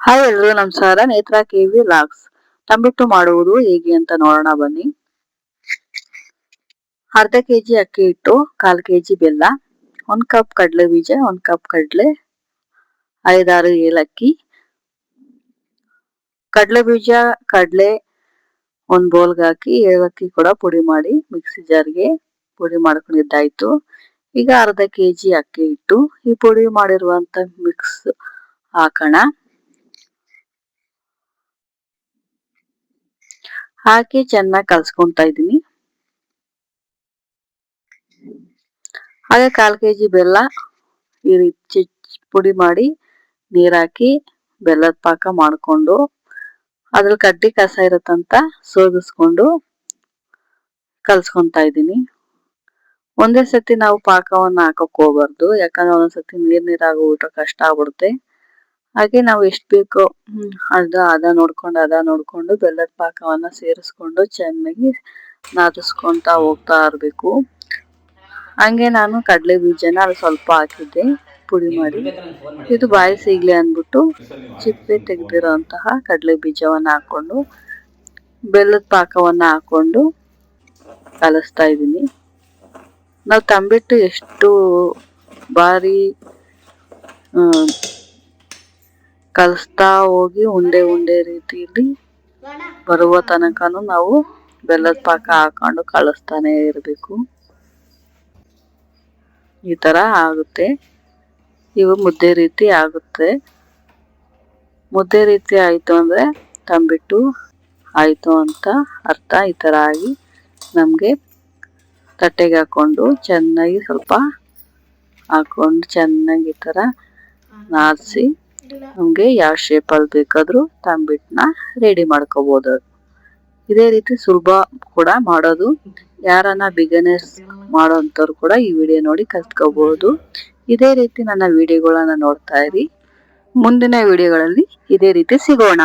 Hi ಎಲ್ರಿಗೂ ನಮಸ್ಕಾರ. ನೇತ್ರ ಕೆವಿ ಲಾಗ್ಸ್. ತಂಬಿಟ್ಟು ಮಾಡುವುದು ಹೇಗೆ ಅಂತ ನೋಡೋಣ ಬನ್ನಿ. ಅರ್ಧ ಕೆಜಿ ಅಕ್ಕಿ ಹಿಟ್ಟು, 1/4 ಕೆಜಿ ಬೆಲ್ಲ, 1 ಕಪ್ ಕಡಲೆ ಬೀಜ, 1 ಕಪ್ ಕಡಲೆ, 5-6 ಏಲಕ್ಕಿ. ಕಡಲೆ ಬೀಜ, ಕಡಲೆ ಒಂದು ಬೌಲ್ಗೆ ಹಾಕಿ ಏಲಕ್ಕಿ ಕೂಡ ಪುಡಿ ಮಾಡಿ ಮಿಕ್ಸಿ ಜಾರ್ಗೆ ಪುಡಿ ಮಾಡ್ಕೊಂಡಿದ್ದಾಯ್ತು. ಈಗ ಅರ್ಧ ಕೆಜಿ ಅಕ್ಕಿ ಹಿಟ್ಟು, ಈ ಪುಡಿ ಮಾಡಿರುವಂತ ಮಿಕ್ಸ್ ಹಾಕೋಣ. ಹಾಕಿ ಚೆನ್ನಾಗಿ ಕಲ್ಸ್ಕೊಂತಾ ಇದ್ದೀನಿ. ಹಾಗೆ 1/4 ಕೆಜಿ ಬೆಲ್ಲ ಈ ರೀತಿ ಪುಡಿ ಮಾಡಿ ನೀರ್ ಹಾಕಿ ಬೆಲ್ಲದ ಪಾಕ ಮಾಡ್ಕೊಂಡು ಅದ್ರಲ್ಲಿ ಕಡ್ಡಿ ಕಸ ಇರುತ್ತಂತ ಸೋದಿಸ್ಕೊಂಡು ಕಲ್ಸ್ಕೊಂತಾ ಇದ್ದೀನಿ. ಒಂದೇ ಸತಿ ನಾವು ಪಾಕವನ್ನ ಹಾಕಕ್ ಹೋಗ್ಬಾರ್ದು, ಯಾಕಂದ್ರೆ ಒಂದೊಂದ್ಸತಿ ನೀರಾಗೋಗ್ಬಿಟ್ರೆ ಕಷ್ಟ ಆಗ್ಬಿಡುತ್ತೆ. ಹಾಗೆ ನಾವು ಎಷ್ಟು ಬೇಕೋ ಅದ ನೋಡ್ಕೊಂಡು ಬೆಲ್ಲದ ಪಾಕವನ್ನ ಸೇರಿಸ್ಕೊಂಡು ಚೆನ್ನಾಗಿ ನಾದಿಸ್ಕೊಂತ ಹೋಗ್ತಾ ಇರ್ಬೇಕು. ಹಂಗೆ ನಾನು ಕಡಲೆ ಬೀಜನ ಅಲ್ಲಿ ಸ್ವಲ್ಪ ಹಾಕಿದ್ದೆ ಪುಡಿ ಮಾಡಿ. ಇದು ಬಾಯಿ ಸಿಗ್ಲಿ ಅಂದ್ಬಿಟ್ಟು ಚಿಪ್ಪೆ ತೆಗೆದಿರೋಂತಹ ಕಡಲೆ ಬೀಜವನ್ನ ಹಾಕೊಂಡು ಬೆಲ್ಲದ ಪಾಕವನ್ನ ಹಾಕೊಂಡು ಕಲಿಸ್ತಾ ಇದ್ದೀನಿ. ನಾವು ತಂಬಿಟ್ಟು ಎಷ್ಟು ಬಾರಿ ಕಲಿಸ್ತಾ ಹೋಗಿ ಉಂಡೆ ರೀತಿಯಲ್ಲಿ ಬರುವ ತನಕನೂ ನಾವು ಬೆಲ್ಲದ ಪಾಕ ಹಾಕೊಂಡು ಕಲಿಸ್ತಾನೆ ಇರಬೇಕು. ಈ ತರ ಆಗುತ್ತೆ. ಇವು ಮುದ್ದೆ ರೀತಿ ಆಗುತ್ತೆ. ಮುದ್ದೆ ರೀತಿ ಆಯ್ತು ಅಂದ್ರೆ ತಂಬಿಟ್ಟು ಆಯ್ತು ಅಂತ ಅರ್ಥ. ಈ ತರ ಆಗಿ ನಮ್ಗೆ ತಟ್ಟೆಗೆ ಹಾಕೊಂಡು ಚೆನ್ನಾಗಿ ಸ್ವಲ್ಪ ಹಾಕೊಂಡು ಚೆನ್ನಾಗಿ ಈ ತರ ನಾದಿಸಿ ನಮ್ಗೆ ಯಾವ ಶೇಪಲ್ಲಿ ಬೇಕಾದ್ರೂ ತಂಬಿಟ್ಟನ್ನ ರೆಡಿ ಮಾಡ್ಕೋಬಹುದು. ಇದೇ ರೀತಿ ಸುಲಭ ಕೂಡ ಮಾಡೋದು. ಯಾರನ್ನ ಬಿಗಿನರ್ಸ್ ಮಾಡೋಂಥವ್ರು ಕೂಡ ಈ ವಿಡಿಯೋ ನೋಡಿ ಕಲ್ತ್ಕೋಬಹುದು. ಇದೇ ರೀತಿ ನನ್ನ ವಿಡಿಯೋಗಳನ್ನ ನೋಡ್ತಾ ಇರಿ. ಮುಂದಿನ ವಿಡಿಯೋಗಳಲ್ಲಿ ಇದೇ ರೀತಿ ಸಿಗೋಣ.